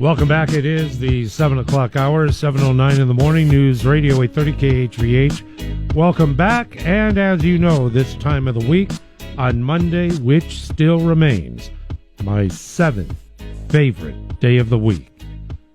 Welcome back. It is the 7 o'clock hour, 7:09 in the morning. News Radio 830 KHVH. Welcome back. And as you know, this time of the week, on Monday, which still remains my 7th favorite day of the week.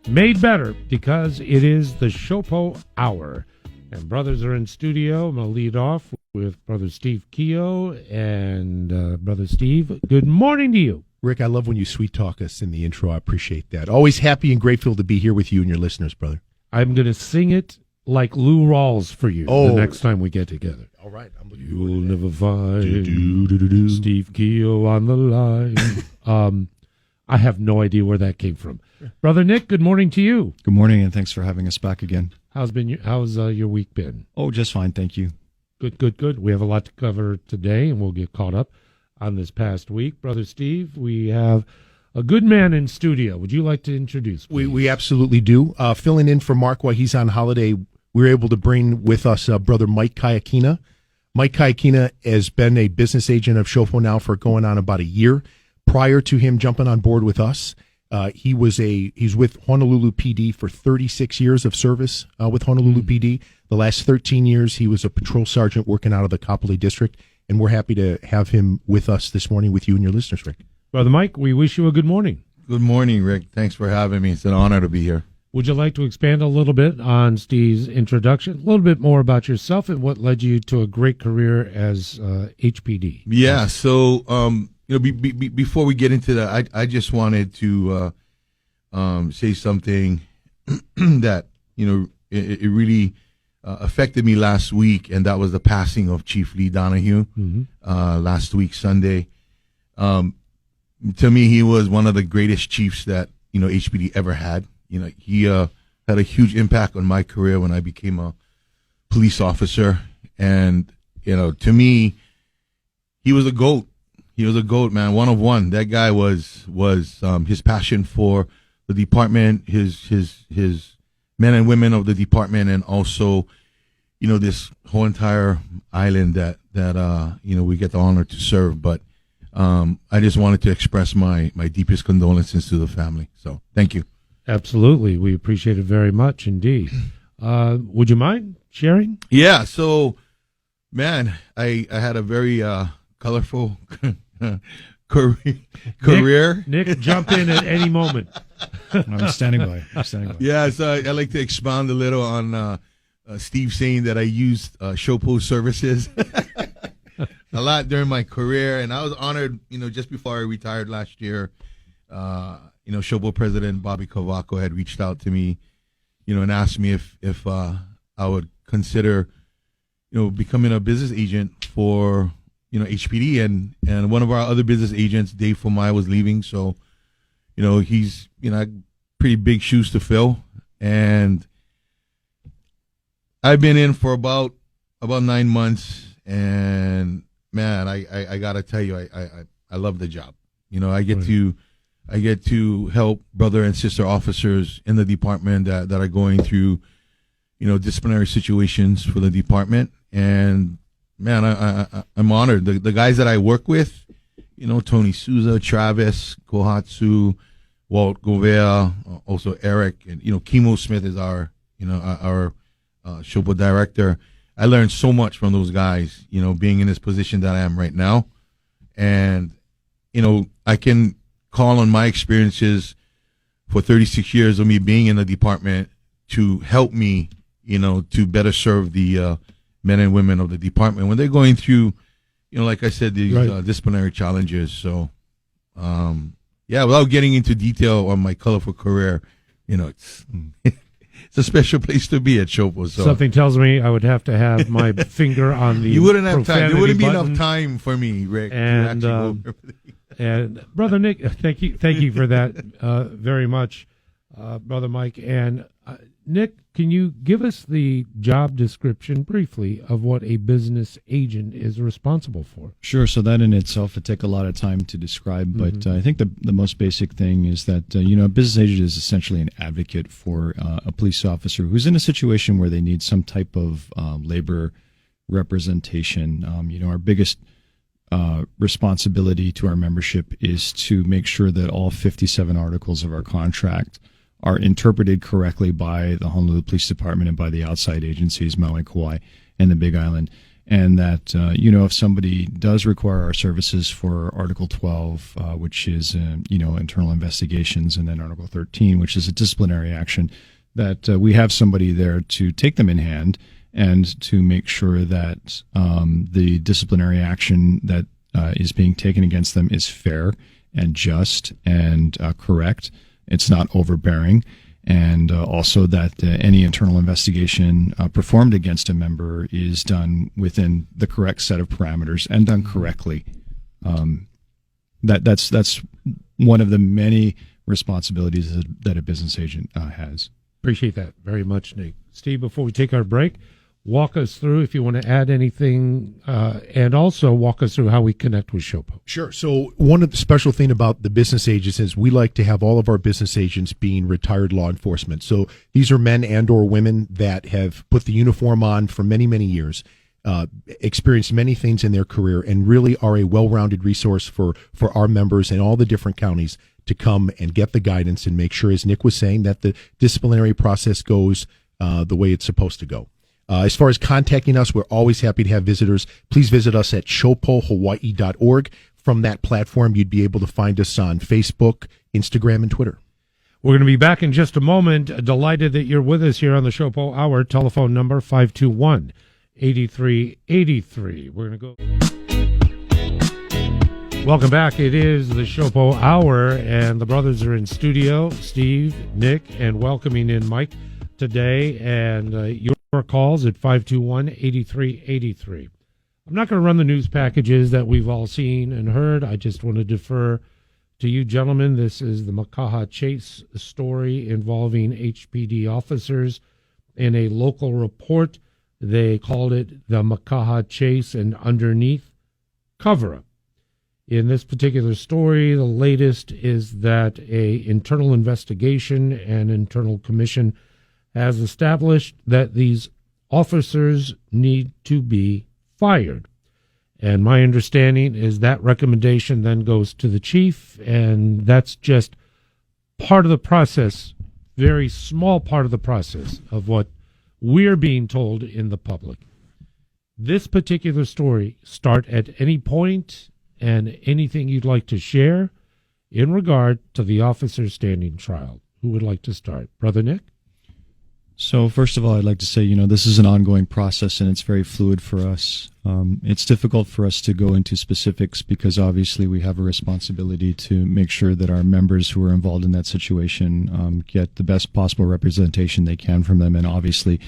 Made better because it is the SHOPO Hour. And brothers are in studio. I'm going to lead off with Brother Steve KEOGH. And Brother Steve, good morning to you. Rick, I love when you sweet talk us in the intro. I appreciate that. Always happy and grateful to be here with you and your listeners, brother. I'm going to sing it like Lou Rawls for you the next time we get together. All right. You'll never find Steve KEOGH on the line. I have no idea where that came from. Brother Nick, good morning to you. Good morning, and thanks for having us back again. How's your week been? Oh, just fine, thank you. Good. We have a lot to cover today, and we'll get caught up on this past week. Brother Steve, we have a good man in studio. Would you like to introduce, please? We absolutely do. Filling in for Mark while he's on holiday, we were able to bring with us Brother Mike Kiakhina. Mike Kiakhina has been a business agent of SHOPO now for going on about a year. Prior to him jumping on board with us, he's with Honolulu PD for 36 years of service with Honolulu PD. The last 13 years, he was a patrol sergeant working out of the Kapolei District. And we're happy to have him with us this morning with you and your listeners, Rick. Brother Mike, we wish you a good morning. Good morning, Rick. Thanks for having me. It's an honor to be here. Would you like to expand a little bit on Steve's introduction, a little bit more about yourself and what led you to a great career as HPD? Yeah, so before we get into that, I just wanted to say something that, it really affected me last week, and that was the passing of Chief Lee Donahue last week, Sunday. To me, he was one of the greatest chiefs that, HPD ever had. He had a huge impact on my career when I became a police officer. And, to me, he was a GOAT. He was a GOAT, man, one of one. That guy was his passion for the department, his men and women of the department, and also, this whole entire island that we get the honor to serve. But I just wanted to express my deepest condolences to the family. So thank you. Absolutely. We appreciate it very much indeed. Would you mind sharing? Yeah. So, man, I had a very colorful career. Nick, jump in at any moment. I'm standing by. Yeah, so I like to expound a little on Steve saying that I used SHOPO services a lot during my career, and I was honored, just before I retired last year, SHOPO President Bobby Cavaco had reached out to me, and asked me if I would consider, becoming a business agent for, HPD, and one of our other business agents, Dave Fomai, was leaving, so, he's, pretty big shoes to fill, and I've been in for about 9 months, and man, I gotta tell you, I love the job. I get to help brother and sister officers in the department that are going through, disciplinary situations for the department, and man, I'm honored. The guys that I work with, Tony Souza, Travis Kohatsu, Walt Govea, also Eric, and Kimo Smith is our SHOPO director. I learned so much from those guys, being in this position that I am right now, and I can call on my experiences for 36 years of me being in the department to help me, to better serve the men and women of the department when they're going through, like I said, these disciplinary challenges. So. Without getting into detail on my colorful career, it's it's a special place to be at SHOPO. So. Something tells me I would have to have my finger on the You wouldn't have time. There wouldn't be button. enough time for me, Rick. And Brother Nick, thank you for that very much, Brother Mike. And Nick, can you give us the job description briefly of what a business agent is responsible for? Sure. So that in itself would take a lot of time to describe, but I think the most basic thing is that, a business agent is essentially an advocate for a police officer who's in a situation where they need some type of labor representation. Our biggest responsibility to our membership is to make sure that all 57 articles of our contract are interpreted correctly by the Honolulu Police Department and by the outside agencies, Maui, Kauai, and the Big Island. And that, if somebody does require our services for Article 12, which is, internal investigations, and then Article 13, which is a disciplinary action, that we have somebody there to take them in hand and to make sure that the disciplinary action that is being taken against them is fair and just and correct. It's not overbearing. And also that any internal investigation performed against a member is done within the correct set of parameters and done correctly. That's one of the many responsibilities that a business agent has. Appreciate that very much, Nick. Steve, before we take our break, walk us through if you want to add anything, and also walk us through how we connect with SHOPO. Sure. So one of the special thing about the business agents is we like to have all of our business agents being retired law enforcement. So these are men and or women that have put the uniform on for many, many years, experienced many things in their career, and really are a well-rounded resource for our members in all the different counties to come and get the guidance and make sure, as Nick was saying, that the disciplinary process goes the way it's supposed to go. As far as contacting us, we're always happy to have visitors. Please visit us at shopohawaii.org. From that platform, you'd be able to find us on Facebook, Instagram, and Twitter. We're going to be back in just a moment. Delighted that you're with us here on the SHOPO Hour. Telephone number 521-8383. We're going to go. Welcome back. It is the SHOPO Hour, and the brothers are in studio, Steve, Nick, and welcoming in Mike today. And your calls at 521-8383. I'm not going to run the news packages that we've all seen and heard. I just want to defer to you gentlemen. This is the Makaha chase story involving HPD officers. In a local report, they called it the Makaha chase and underneath cover-up. In this particular story, the latest is that a internal investigation and internal commission has established that these officers need to be fired. And my understanding is that recommendation then goes to the chief, and that's just part of the process, very small part of the process of what we're being told in the public. This particular story, start at any point, and anything you'd like to share in regard to the officer standing trial. Who would like to start? Brother Nick? So first of all, I'd like to say, this is an ongoing process and it's very fluid for us. It's difficult for us to go into specifics because obviously we have a responsibility to make sure that our members who are involved in that situation get the best possible representation they can from them. And obviously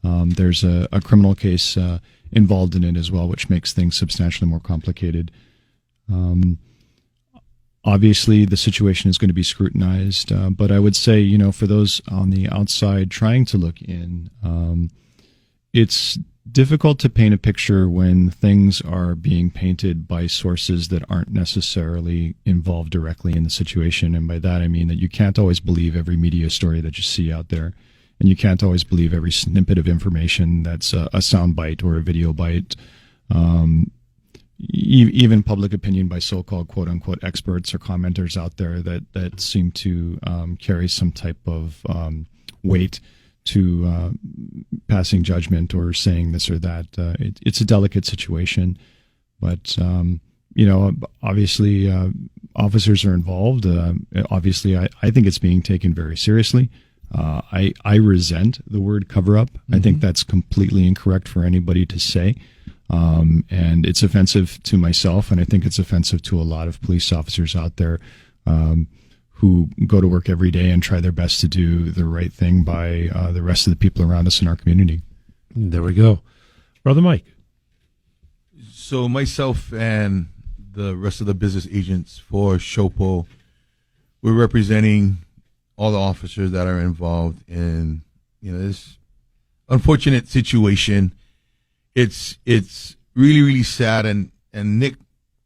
there's a criminal case involved in it as well, which makes things substantially more complicated. Obviously, the situation is going to be scrutinized, but I would say, for those on the outside trying to look in, it's difficult to paint a picture when things are being painted by sources that aren't necessarily involved directly in the situation. And by that, I mean that you can't always believe every media story that you see out there, and you can't always believe every snippet of information that's a sound bite or a video bite. Even public opinion by so-called quote-unquote experts or commenters out there that seem to carry some type of weight to passing judgment or saying this or that. It's a delicate situation, but obviously officers are involved. Obviously, I think it's being taken very seriously. I resent the word cover-up. I think that's completely incorrect for anybody to say. And it's offensive to myself, and I think it's offensive to a lot of police officers out there who go to work every day and try their best to do the right thing by the rest of the people around us in our community. There we go. Brother Mike. So myself and the rest of the business agents for SHOPO, we're representing all the officers that are involved in this unfortunate situation. It's really, really sad, and Nick,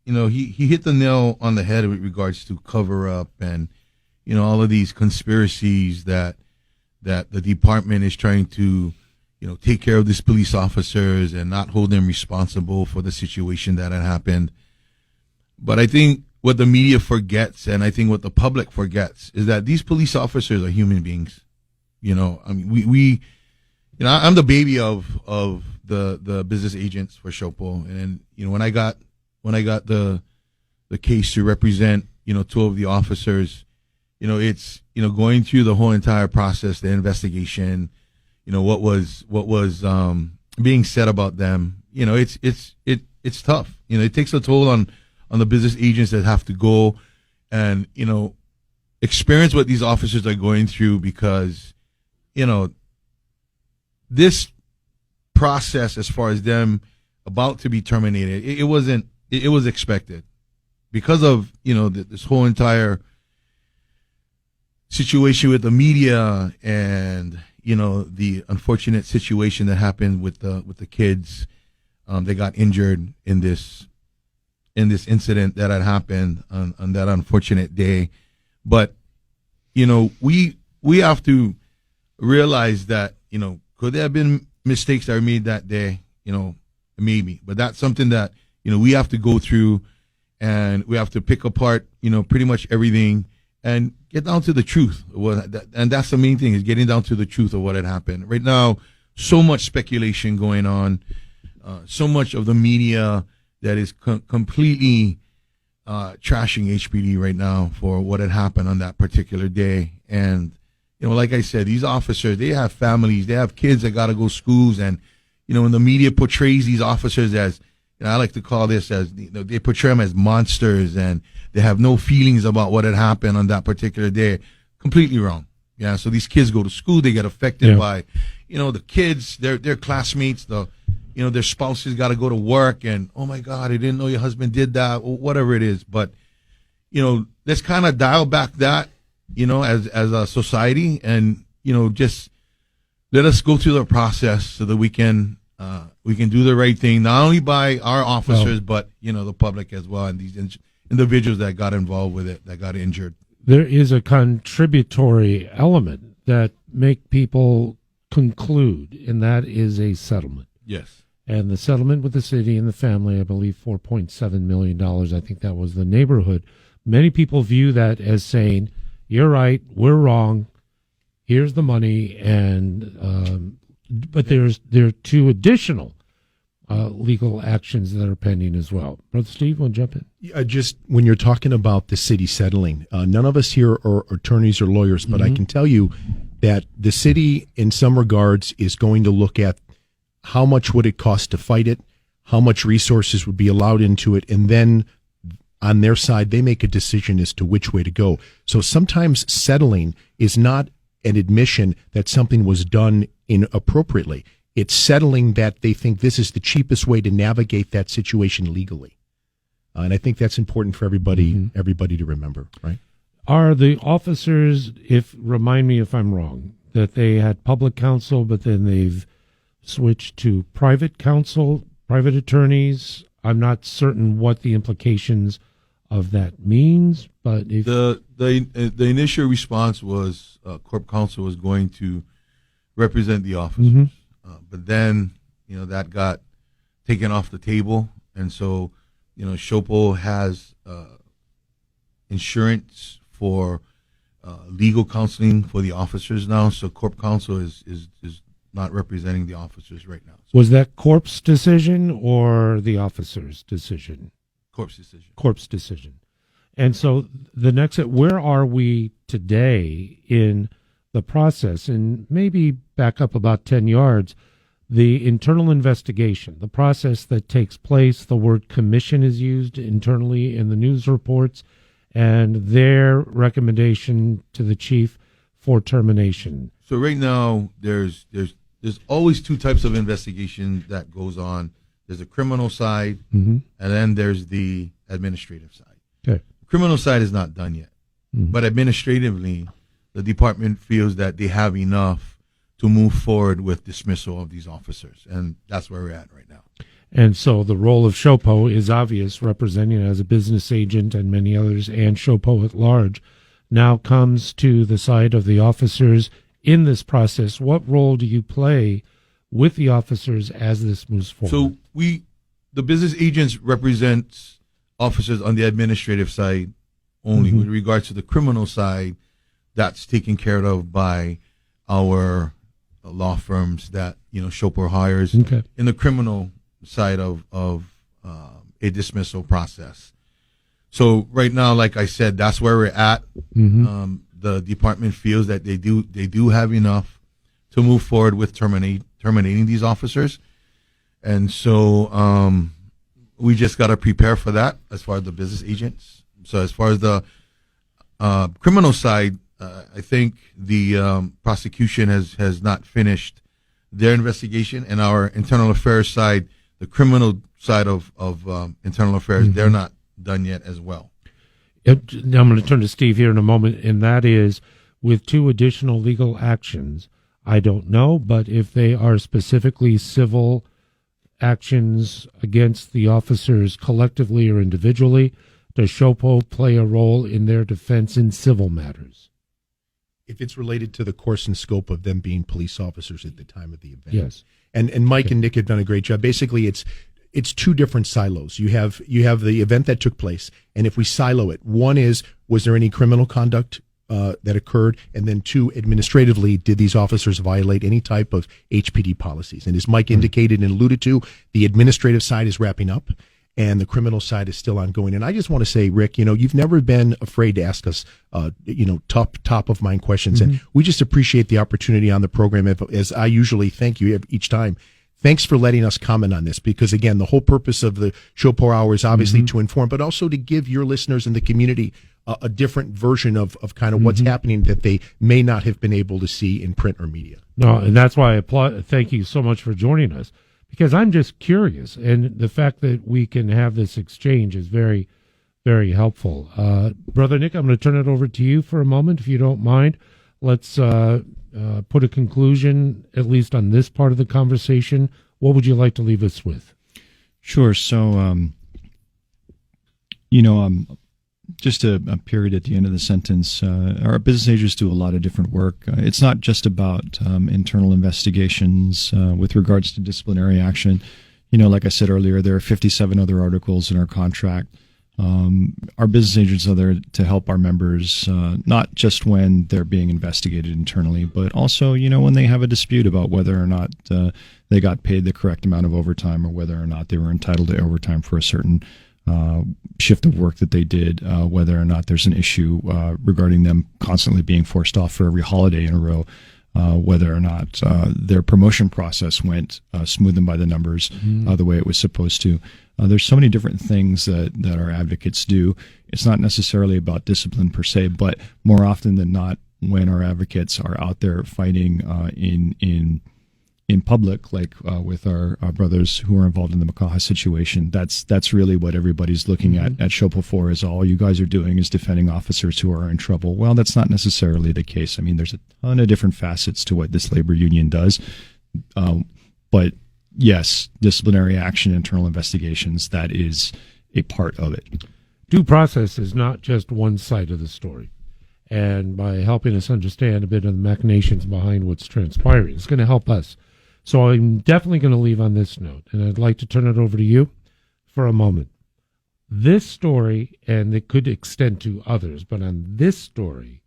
he hit the nail on the head with regards to cover up and all of these conspiracies that the department is trying to take care of these police officers and not hold them responsible for the situation that had happened. But I think what the media forgets, and I think what the public forgets, is that these police officers are human beings. You know, I mean, we you know, I'm the baby of the business agents for SHOPO, and you know, when I got the case to represent, you know, 2 of the officers, you know, it's, you know, going through the whole entire process, the investigation, you know, what was being said about them. You know, it's tough. You know, it takes a toll on the business agents that have to go and, you know, experience what these officers are going through, because, you know, this process, as far as them about to be terminated, it was expected because of, you know, this whole entire situation with the media, and, you know, the unfortunate situation that happened with the kids that got injured in this incident that had happened on that unfortunate day. But, you know, we have to realize that, you know, could there have been mistakes that were made that day? You know, maybe, but that's something that, you know, we have to go through, and we have to pick apart, you know, pretty much everything and get down to the truth. And that's the main thing, is getting down to the truth of what had happened. Right now, so much speculation going on, so much of the media that is completely trashing HPD right now for what had happened on that particular day. And, you know, like I said, these officers, they have families, they have kids that got to go to schools. And, you know, when the media portrays these officers as, you know, I like to call this as, you know, they portray them as monsters, and they have no feelings about what had happened on that particular day. Completely wrong. Yeah. So these kids go to school, they get affected by, you know, the kids, their classmates, you know, their spouses got to go to work, and, oh my God, I didn't know your husband did that, or whatever it is. But, you know, let's kind of dial back that, you know, as a society, and, you know, just let us go through the process so that we can do the right thing, not only by our officers, but, you know, the public as well, and these individuals that got involved with it, that got injured. There is a contributory element that make people conclude, and that is a settlement. Yes. And the settlement with the city and the family, I believe $4.7 million, I think that was the neighborhood. Many people view that as saying, you're right, we're wrong, here's the money, and but there are 2 additional legal actions that are pending as well. Brother Steve, want to jump in? Just when you're talking about the city settling, none of us here are attorneys or lawyers, but I can tell you that the city, in some regards, is going to look at how much would it cost to fight it, how much resources would be allowed into it, and then on their side, they make a decision as to which way to go. So sometimes settling is not an admission that something was done inappropriately. It's settling that they think this is the cheapest way to navigate that situation legally. And I think that's important for everybody to remember, right? Are the officers, remind me if I'm wrong, that they had public counsel, but then they've switched to private counsel, private attorneys? I'm not certain what the implications of that means, but if the initial response was corp counsel was going to represent the officers, but then, you know, that got taken off the table, and so, you know, SHOPO has insurance for legal counseling for the officers now. So corp counsel is not representing the officers right now. So was that corp's decision or the officer's decision? Corp's decision. Corp's decision. And so the next, where are we today in the process? And maybe back up about 10 yards, the internal investigation, the process that takes place, the word commission is used internally in the news reports, and their recommendation to the chief for termination. So right now, there's always 2 types of investigation that goes on. There's a criminal side, and then there's the administrative side. Okay. Criminal side is not done yet, but administratively, the department feels that they have enough to move forward with dismissal of these officers, and that's where we're at right now. And so the role of SHOPO is obvious, representing as a business agent and many others, and SHOPO at large, now comes to the side of the officers in this process. What role do you play with the officers as this moves forward? So the business agents represents officers on the administrative side only. Mhm. With regards to the criminal side, that's taken care of by our law firms that SHOPO hires Okay. in the criminal side of a dismissal process. So right now, like I said, that's where we're at. Mm-hmm. The department feels that they do have enough to move forward with terminating these officers, and so we just got to prepare for that as far as the business agents. So as far as the criminal side, I think the prosecution has not finished their investigation, and our internal affairs side, the criminal side of internal affairs, Mm-hmm. they're not done yet as well. I'm going to turn to Steve here in a moment, and that is with 2 additional legal actions. I don't know, but if they are specifically civil actions against the officers collectively or individually, does SHOPO play a role in their defense in civil matters? If it's related to the course and scope of them being police officers at the time of the event. Yes. And Mike and Nick have done a great job. Basically, it's 2 different silos. You have the event that took place, and if we silo it, one is, was there any criminal conduct that occurred, and then 2, administratively, did these officers violate any type of HPD policies? And as Mike indicated and alluded to, the administrative side is wrapping up, and the criminal side is still ongoing. And I just want to say, Rick, you've never been afraid to ask us, top of mind questions, and we just appreciate the opportunity on the program. As I usually thank you each time. Thanks for letting us comment on this, because again, the whole purpose of the SHOPO Hour is obviously to inform, but also to give your listeners in the community a different version of kind of what's happening that they may not have been able to see in print or media. No, and that's why I applaud. Thank you so much for joining us, because I'm just curious, and the fact that we can have this exchange is very, very helpful. Brother Nick, I'm going to turn it over to you for a moment, if you don't mind. Let's put a conclusion, at least on this part of the conversation. What would you like to leave us with? Sure. So, just a period at the end of the sentence. Our business agents do a lot of different work. It's not just about internal investigations with regards to disciplinary action. Like I said earlier, there are 57 other articles in our contract. Our business agents are there to help our members, not just when they're being investigated internally, but also, when they have a dispute about whether or not they got paid the correct amount of overtime, or whether or not they were entitled to overtime for a certain shift of work that they did, whether or not there's an issue regarding them constantly being forced off for every holiday in a row, whether or not their promotion process went smooth and by the numbers the way it was supposed to. There's so many different things that our advocates do. It's not necessarily about discipline per se, but more often than not, when our advocates are out there fighting in public, like with our brothers who are involved in the Makaha situation, that's really what everybody's looking at SHOPO for, is all you guys are doing is defending officers who are in trouble. Well, that's not necessarily the case. I mean, there's a ton of different facets to what this labor union does, but yes, disciplinary action, internal investigations, that is a part of it. Due process is not just one side of the story. And by helping us understand a bit of the machinations behind what's transpiring, it's going to help us. So I'm definitely going to leave on this note, and I'd like to turn it over to you for a moment. This story, and it could extend to others, but on this story,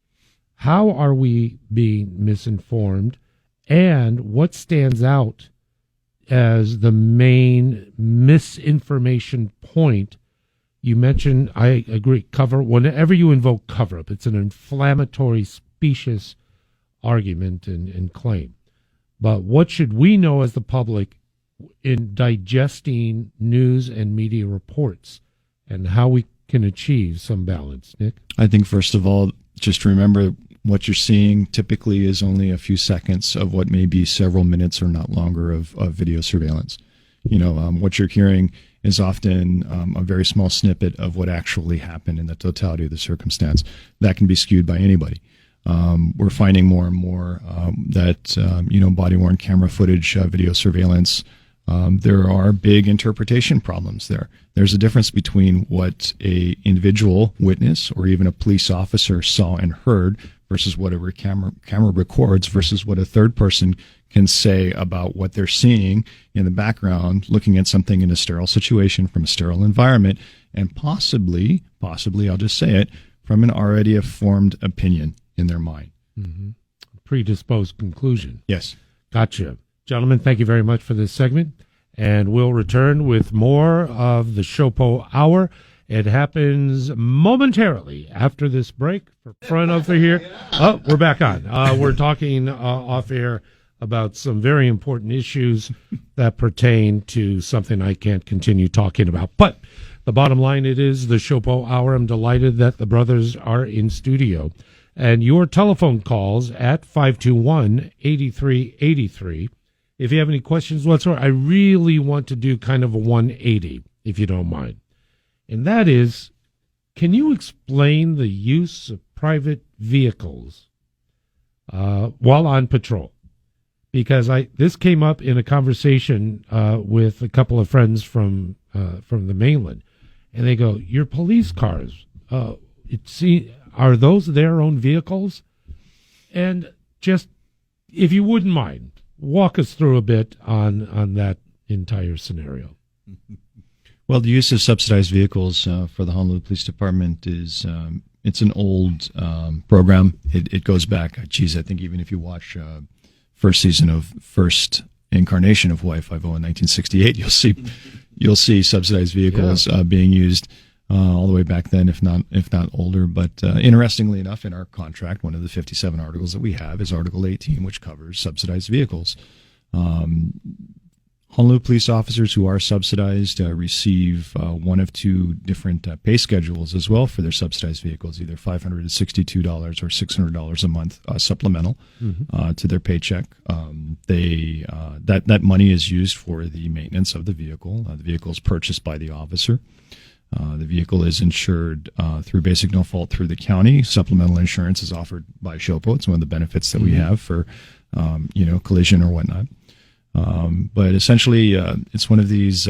how are we being misinformed, and what stands out as the main misinformation point? You mentioned, I agree, whenever you invoke cover-up, it's an inflammatory, specious argument and claim. But what should we know as the public in digesting news and media reports, and how we can achieve some balance, Nick? I think, first of all, just remember what you're seeing typically is only a few seconds of what may be several minutes or not longer of video surveillance. What you're hearing is often a very small snippet of what actually happened in the totality of the circumstance. That can be skewed by anybody. We're finding more and more that, body-worn camera footage, video surveillance, there are big interpretation problems there. There's a difference between what a individual witness or even a police officer saw and heard versus what a camera records versus what a third person can say about what they're seeing in the background, looking at something in a sterile situation from a sterile environment, and possibly, I'll just say it, from an already formed opinion in their mind. Predisposed conclusion. Yes. Gotcha. Gentlemen, thank you very much for this segment. And we'll return with more of the SHOPO Hour. It happens momentarily after this break. For front over here. Oh, we're back on. We're talking off air about some very important issues that pertain to something I can't continue talking about. But the bottom line, it is the SHOPO Hour. I'm delighted that the brothers are in studio. And your telephone calls at 521-8383. If you have any questions whatsoever, I really want to do kind of a 180, if you don't mind. And that is, can you explain the use of private vehicles while on patrol? Because this came up in a conversation with a couple of friends from the mainland, and they go, "Your police cars, are those their own vehicles?" And just, if you wouldn't mind, walk us through a bit on that entire scenario. Well, the use of subsidized vehicles for the Honolulu Police Department is it's an old program. It goes back, I think even if you watch first season of first incarnation of Hawaii Five-0 in 1968, you'll see subsidized vehicles being used all the way back then, if not older. But interestingly enough, in our contract, one of the 57 articles that we have is Article 18, which covers subsidized vehicles. Honolulu police officers who are subsidized receive one of two different pay schedules as well for their subsidized vehicles, either $562 or $600 a month supplemental to their paycheck. That money is used for the maintenance of the vehicle. The vehicle is purchased by the officer. The vehicle is insured through basic no fault through the county. Supplemental insurance is offered by SHOPO. It's one of the benefits that we have for collision or whatnot. But essentially, it's one of these,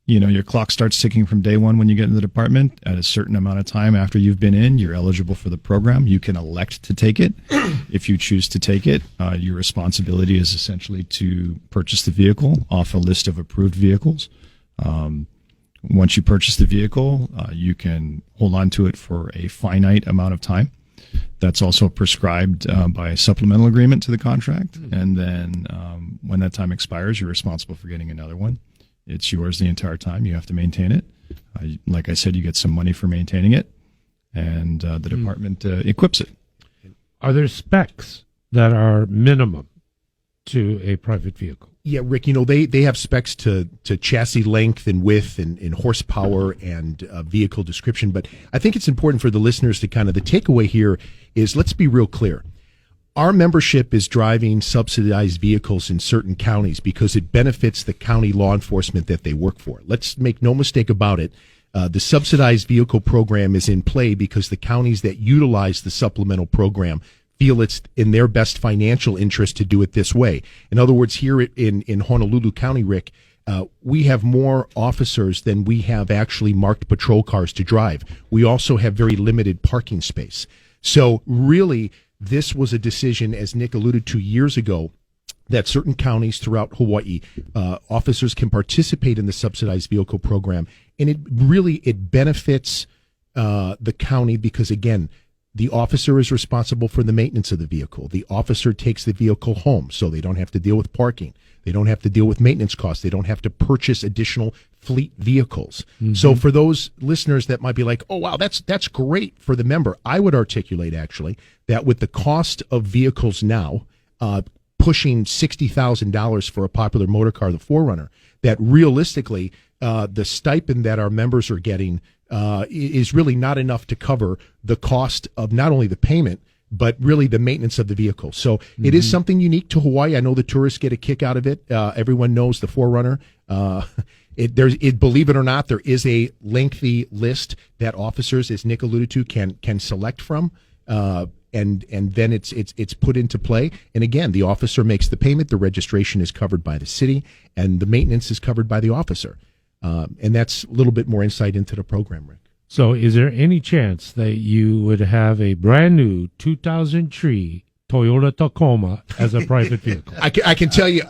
your clock starts ticking from day one when you get in the department. At a certain amount of time after you've been in, you're eligible for the program. You can elect to take it. If you choose to take it, your responsibility is essentially to purchase the vehicle off a list of approved vehicles. Once you purchase the vehicle, you can hold on to it for a finite amount of time. That's also prescribed by a supplemental agreement to the contract. And then when that time expires, you're responsible for getting another one. It's yours the entire time. You have to maintain it. Like I said, you get some money for maintaining it, and the department equips it. Are there specs that are minimum to a private vehicle? Yeah, Rick, they have specs to chassis length and width and horsepower and vehicle description. But I think it's important for the listeners to the takeaway here is, let's be real clear. Our membership is driving subsidized vehicles in certain counties because it benefits the county law enforcement that they work for. Let's make no mistake about it. The subsidized vehicle program is in play because the counties that utilize the supplemental program feel it's in their best financial interest to do it this way. In other words, here in Honolulu County, Rick, we have more officers than we have actually marked patrol cars to drive. We also have very limited parking space. So really, this was a decision, as Nick alluded to years ago, that certain counties throughout Hawaii, officers can participate in the subsidized vehicle program. And it benefits the county because, again, the officer is responsible for the maintenance of the vehicle. The officer takes the vehicle home, so they don't have to deal with parking. They don't have to deal with maintenance costs. They don't have to purchase additional fleet vehicles. So for those listeners that might be like, oh, wow, that's great for the member, I would articulate, actually, that with the cost of vehicles now pushing $60,000 for a popular motor car, the 4Runner, that realistically the stipend that our members are getting is really not enough to cover the cost of not only the payment, but really the maintenance of the vehicle. So it is something unique to Hawaii. I know the tourists get a kick out of it. Everyone knows the 4Runner. Believe it or not, there is a lengthy list that officers, as Nick alluded to, can select from. And then it's put into play. And again, the officer makes the payment, the registration is covered by the city, and the maintenance is covered by the officer. And that's a little bit more insight into the program, Rick. So is there any chance that you would have a brand new 2003 Toyota Tacoma as a private vehicle. I can tell you,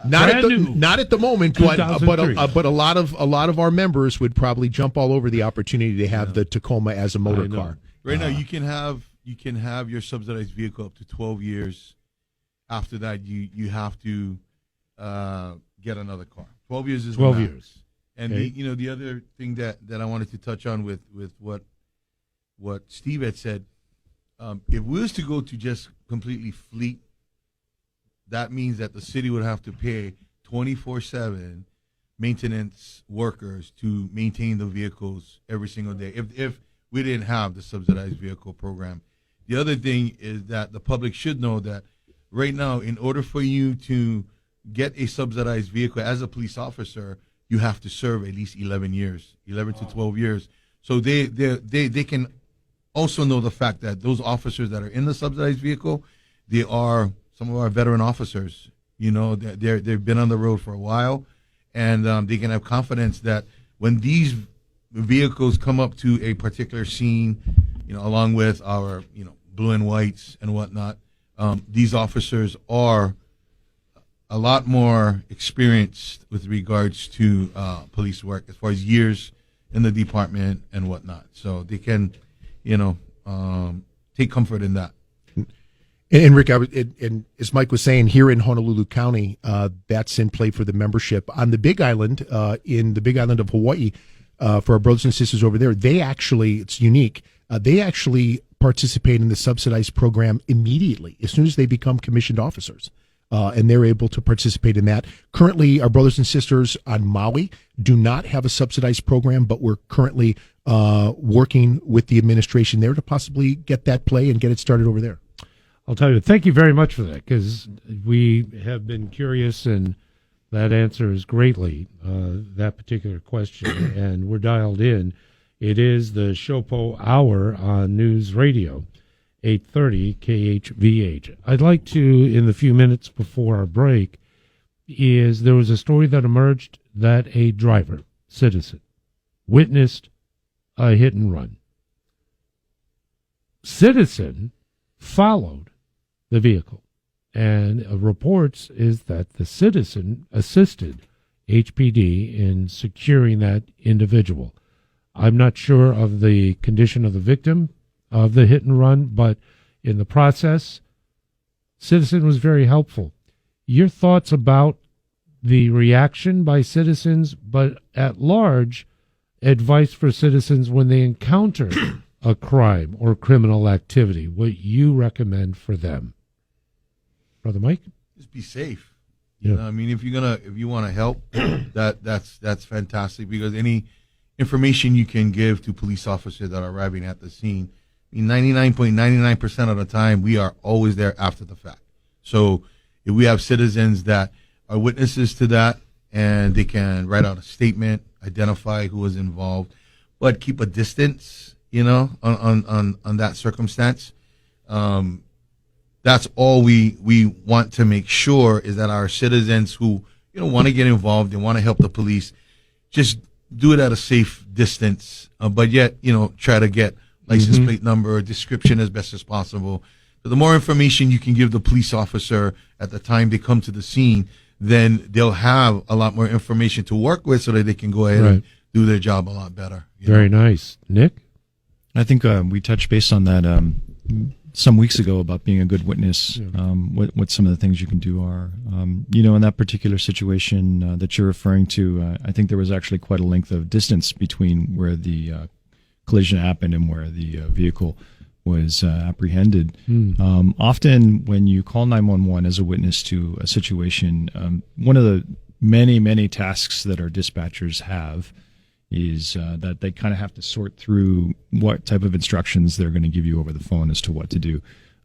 not at the moment, but 2003. a lot of our members would probably jump all over the opportunity to have the Tacoma as a motor car. Right now, you can have your subsidized vehicle up to 12 years. After that, you have to get another car. 12 years is 12 the max. years. And Okay. the other thing that I wanted to touch on with what Steve had said, if we was to go to just completely fleet, that means that the city would have to pay 24/7 maintenance workers to maintain the vehicles every single day. If we didn't have the subsidized vehicle program. The other thing is that the public should know that right now, in order for you to get a subsidized vehicle as a police officer, you have to serve at least 11 years, 11 to 12 years. So they can also know the fact that those officers that are in the subsidized vehicle, they are some of our veteran officers. They've been on the road for a while, and they can have confidence that when these vehicles come up to a particular scene, along with our blue and whites and whatnot, these officers are a lot more experienced with regards to police work as far as years in the department and whatnot. So they can, take comfort in that. And Rick, and as Mike was saying, here in Honolulu County, that's in play for the membership. On the Big Island, in the Big Island of Hawaii, for our brothers and sisters over there, it's unique. They actually participate in the subsidized program immediately as soon as they become commissioned officers. And they're able to participate in that. Currently, our brothers and sisters on Maui do not have a subsidized program, but we're currently working with the administration there to possibly get that play and get it started over there. I'll tell you, thank you very much for that, because we have been curious, and that answers greatly that particular question, and we're dialed in. It is the SHOPO Hour on News Radio, 830 KHVH. I'd like to, in the few minutes before our break, there was a story that emerged that a driver, citizen, witnessed a hit and run. Citizen followed the vehicle, and reports is that the citizen assisted HPD in securing that individual. I'm not sure of the condition of the victim of the hit and run, but in the process, citizen was very helpful. Your thoughts about the reaction by citizens, but at large, advice for citizens when they encounter a crime or criminal activity, what you recommend for them? Brother Mike? Just be safe. Yeah. If you want to help, that's fantastic, because any information you can give to police officers that are arriving at the scene, 99.99% of the time, we are always there after the fact. So if we have citizens that are witnesses to that, and they can write out a statement, identify who was involved, but keep a distance, on that circumstance. That's all we want to make sure, is that our citizens who want to get involved, they want to help the police, just do it at a safe distance, but yet try to get license plate number, description as best as possible. So the more information you can give the police officer at the time they come to the scene, then they'll have a lot more information to work with, so that they can go ahead and do their job a lot better. Very nice. Nick? I think we touched base on that some weeks ago about being a good witness, what some of the things you can do are. In that particular situation that you're referring to, I think there was actually quite a length of distance between where the collision happened and where the vehicle was apprehended. Often when you call 911 as a witness to a situation, one of the many, many tasks that our dispatchers have is that they kind of have to sort through what type of instructions they're going to give you over the phone as to what to do.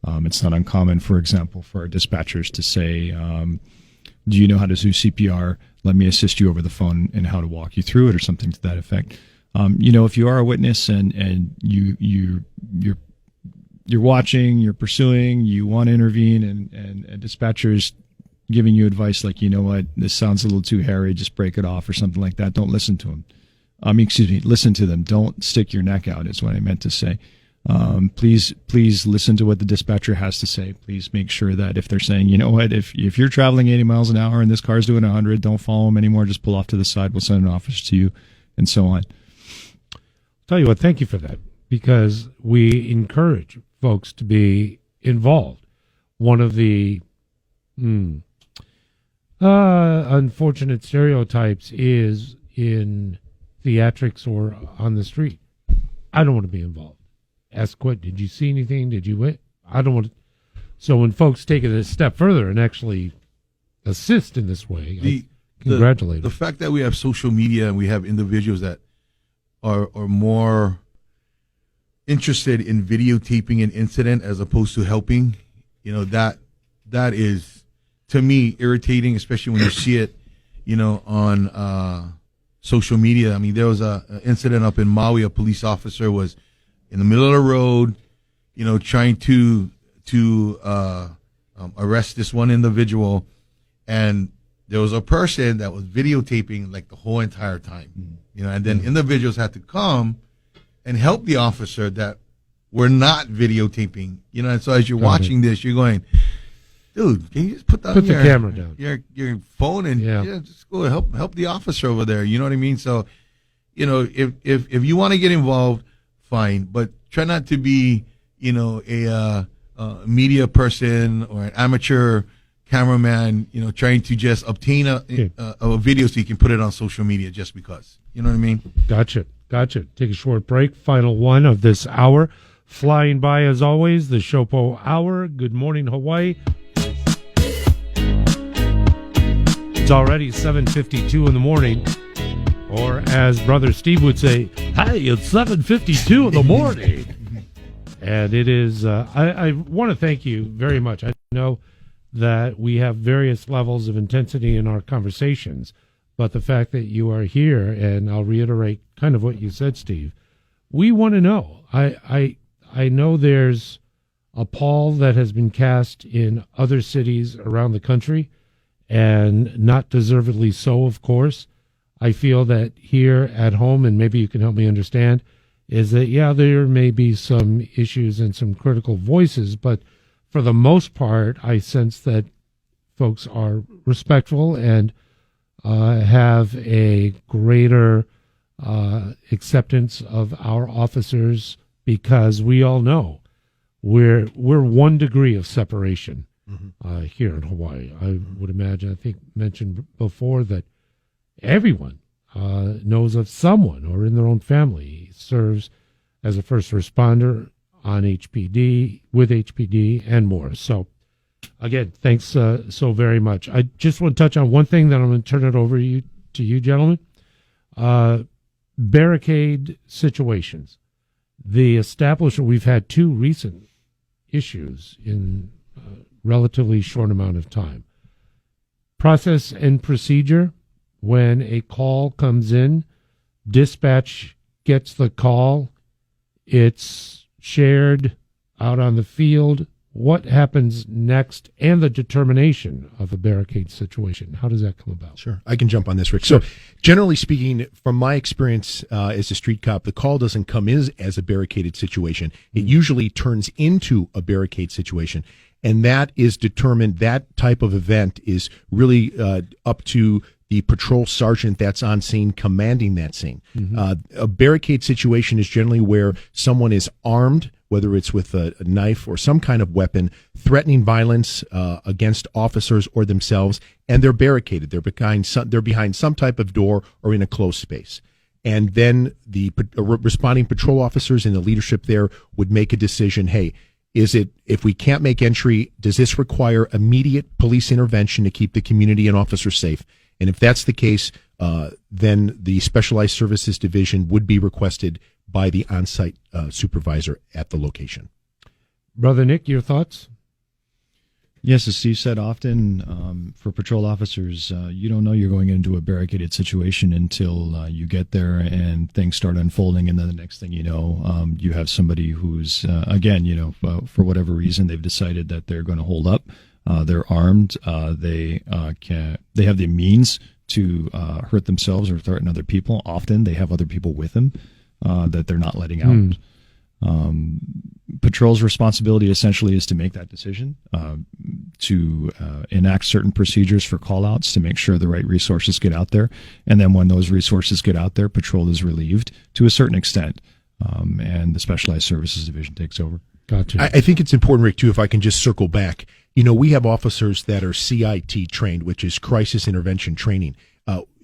It's not uncommon, for example, for our dispatchers to say, do you know how to do CPR? Let me assist you over the phone and how to walk you through it, or something to that effect. If you are a witness and you're watching, you're pursuing, you want to intervene, and a dispatcher's giving you advice like, this sounds a little too hairy, just break it off or something like that, don't listen to them. Listen to them. Don't stick your neck out, is what I meant to say. Please listen to what the dispatcher has to say. Please make sure that if they're saying, you know what, if you're traveling 80 miles an hour and this car's doing 100, don't follow them anymore. Just pull off to the side. We'll send an officer to you, and so on. Tell you what, thank you for that, because we encourage folks to be involved. One of the unfortunate stereotypes is in theatrics or on the street. I don't want to be involved. Ask what, did you see anything? Did you wait? I don't want to. So when folks take it a step further and actually assist in this way, I congratulate the them. fact that we have social media and we have individuals that are more interested in videotaping an incident as opposed to helping, that is, to me, irritating, especially when you see it, on social media. I mean, there was an incident up in Maui. A police officer was in the middle of the road, trying to arrest this one individual, and there was a person that was videotaping like the whole entire time, and then individuals had to come and help the officer that were not videotaping, and so as you're watching this, you're going, dude, can you just put the camera down, your phone, and just go help the officer over there, you know what I mean? So, if you want to get involved, fine, but try not to be, a media person or an amateur cameraman, trying to just obtain a video so you can put it on social media just because. You know what I mean? Gotcha. Take a short break. Final one of this hour. Flying by as always, the SHOPO Hour. Good morning, Hawaii. It's already 7:52 in the morning. Or as Brother Steve would say, hey, it's 7:52 in the morning. And it is, I want to thank you very much. I know that we have various levels of intensity in our conversations, but the fact that you are here, and I'll reiterate kind of what you said, Steve, we want to know. I know there's a pall that has been cast in other cities around the country, and not deservedly so, of course. I feel that here at home, and maybe you can help me understand, is that, there may be some issues and some critical voices, but for the most part, I sense that folks are respectful and have a greater acceptance of our officers, because we all know we're 1 degree of separation here in Hawaii. I would imagine, I think mentioned before, that everyone knows of someone or in their own family serves as a first responder on HPD, with HPD, and more. So, again, thanks so very much. I just want to touch on one thing, then I'm going to turn it over to you gentlemen. Barricade situations. The establishment, we've had 2 recent issues in a relatively short amount of time. Process and procedure. When a call comes in, dispatch gets the call, it's shared out on the field. What happens next, and the determination of a barricade situation? How does that come about? Sure. I can jump on this, Rick. Sure. So generally speaking, from my experience as a street cop, the call doesn't come in as a barricaded situation. It usually turns into a barricade situation. And that is determined, that type of event is really up to the patrol sergeant that's on scene commanding that scene. A barricade situation is generally where someone is armed, whether it's with a knife or some kind of weapon, threatening violence against officers or themselves, and they're barricaded. They're behind some type of door or in a closed space. And then the responding patrol officers and the leadership there would make a decision, hey, if we can't make entry, does this require immediate police intervention to keep the community and officers safe? And if that's the case, then the Specialized Services Division would be requested by the on-site supervisor at the location. Brother Nick, your thoughts? Yes, as Steve said, often for patrol officers, you don't know you're going into a barricaded situation until you get there and things start unfolding, and then the next thing you know, you have somebody who's, again, for whatever reason, they've decided that they're going to hold up. They're armed. They have the means to hurt themselves or threaten other people. Often they have other people with them that they're not letting out. Patrol's responsibility essentially is to make that decision, to enact certain procedures for call-outs to make sure the right resources get out there. And then when those resources get out there, patrol is relieved to a certain extent, and the Specialized Services Division takes over. Gotcha. I think it's important, Rick, too, if I can just circle back. You know, we have officers that are CIT trained, which is Crisis Intervention Training.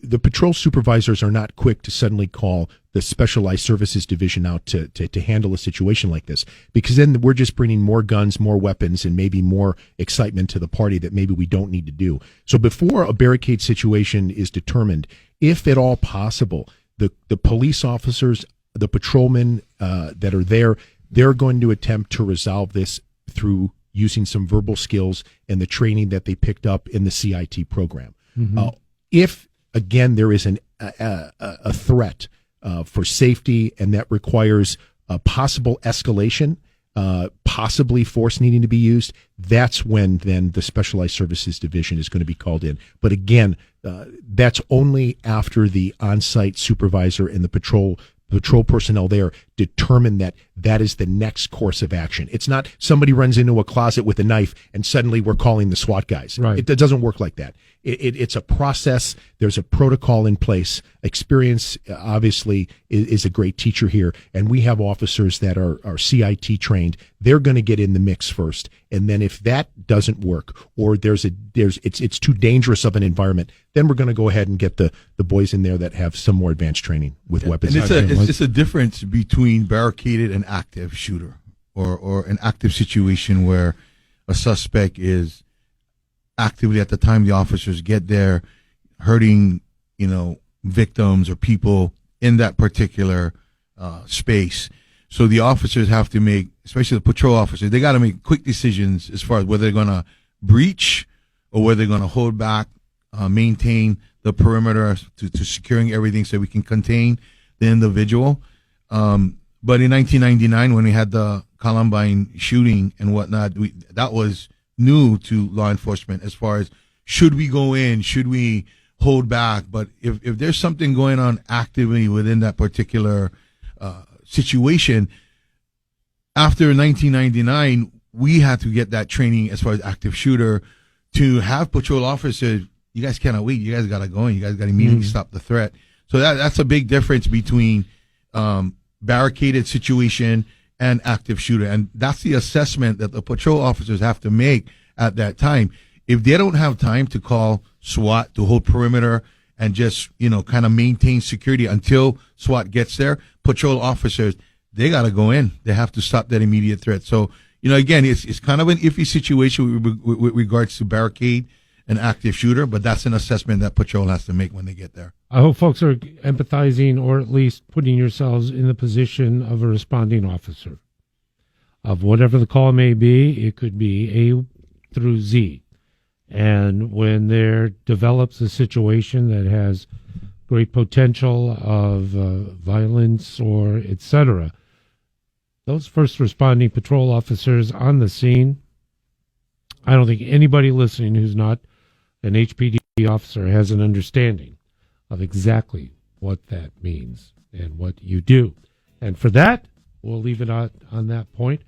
The patrol supervisors are not quick to suddenly call the Specialized Services Division out to handle a situation like this, because then we're just bringing more guns, more weapons, and maybe more excitement to the party that maybe we don't need to do. So before a barricade situation is determined, if at all possible, the police officers, the patrolmen that are there, they're going to attempt to resolve this through using some verbal skills and the training that they picked up in the CIT program. If again, there is a threat for safety, and that requires a possible escalation, possibly force needing to be used. That's when then the Specialized Services Division is going to be called in. But again, that's only after the on-site supervisor and the patrol personnel there determine that that is the next course of action. It's not somebody runs into a closet with a knife and suddenly we're calling the SWAT guys. Right. It doesn't work like that. It's a process. There's a protocol in place. Experience, obviously, is a great teacher here. And we have officers that are CIT trained. They're going to get in the mix first. And then if that doesn't work, or it's too dangerous of an environment, then we're going to go ahead and get the boys in there that have some more advanced training with weapons. And it's a difference between barricaded and active shooter, or an active situation where a suspect is actively, at the time the officers get there, hurting, victims or people in that particular space. So the officers have to make, especially the patrol officers, they got to make quick decisions as far as whether they're going to breach or whether they're going to hold back, maintain the perimeter to securing everything so we can contain the individual. But in 1999, when we had the Columbine shooting and whatnot, that was new to law enforcement as far as, should we go in, should we hold back? But if there's something going on actively within that particular situation, after 1999, we had to get that training as far as active shooter to have patrol officers. You guys cannot wait. You guys got to go in. You guys got to immediately stop the threat. So that's a big difference between barricaded situation and active shooter. And that's the assessment that the patrol officers have to make at that time. If they don't have time to call SWAT to hold perimeter and just, kind of maintain security until SWAT gets there, patrol officers, they got to go in. They have to stop that immediate threat. So, again, it's kind of an iffy situation with regards to barricade and active shooter, but that's an assessment that patrol has to make when they get there. I hope folks are empathizing, or at least putting yourselves in the position of a responding officer. Of whatever the call may be, it could be A through Z. And when there develops a situation that has great potential of violence or etc., those first responding patrol officers on the scene, I don't think anybody listening who's not an HPD officer has an understanding of exactly what that means and what you do. And for that, we'll leave it on that point.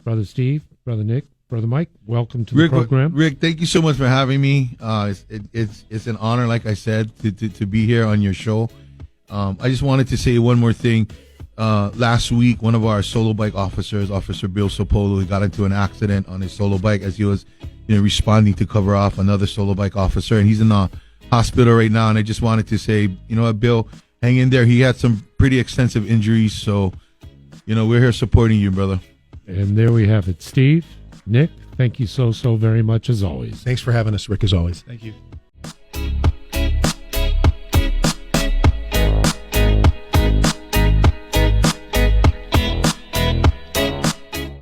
Brother Steve, Brother Nick, Brother Mike, welcome to the program. Rick, thank you so much for having me. It's an honor, like I said, to be here on your show. I just wanted to say one more thing. Last week, one of our solo bike officers, Officer Bill Sopolo, he got into an accident on his solo bike as he was responding to cover off another solo bike officer, and he's in the hospital right now. And I just wanted to say, Bill, hang in there. He had some pretty extensive injuries, so we're here supporting you, brother. And there we have it. Steve, Nick, thank you so very much as always. Thanks for having us, Rick, as always. Thank you.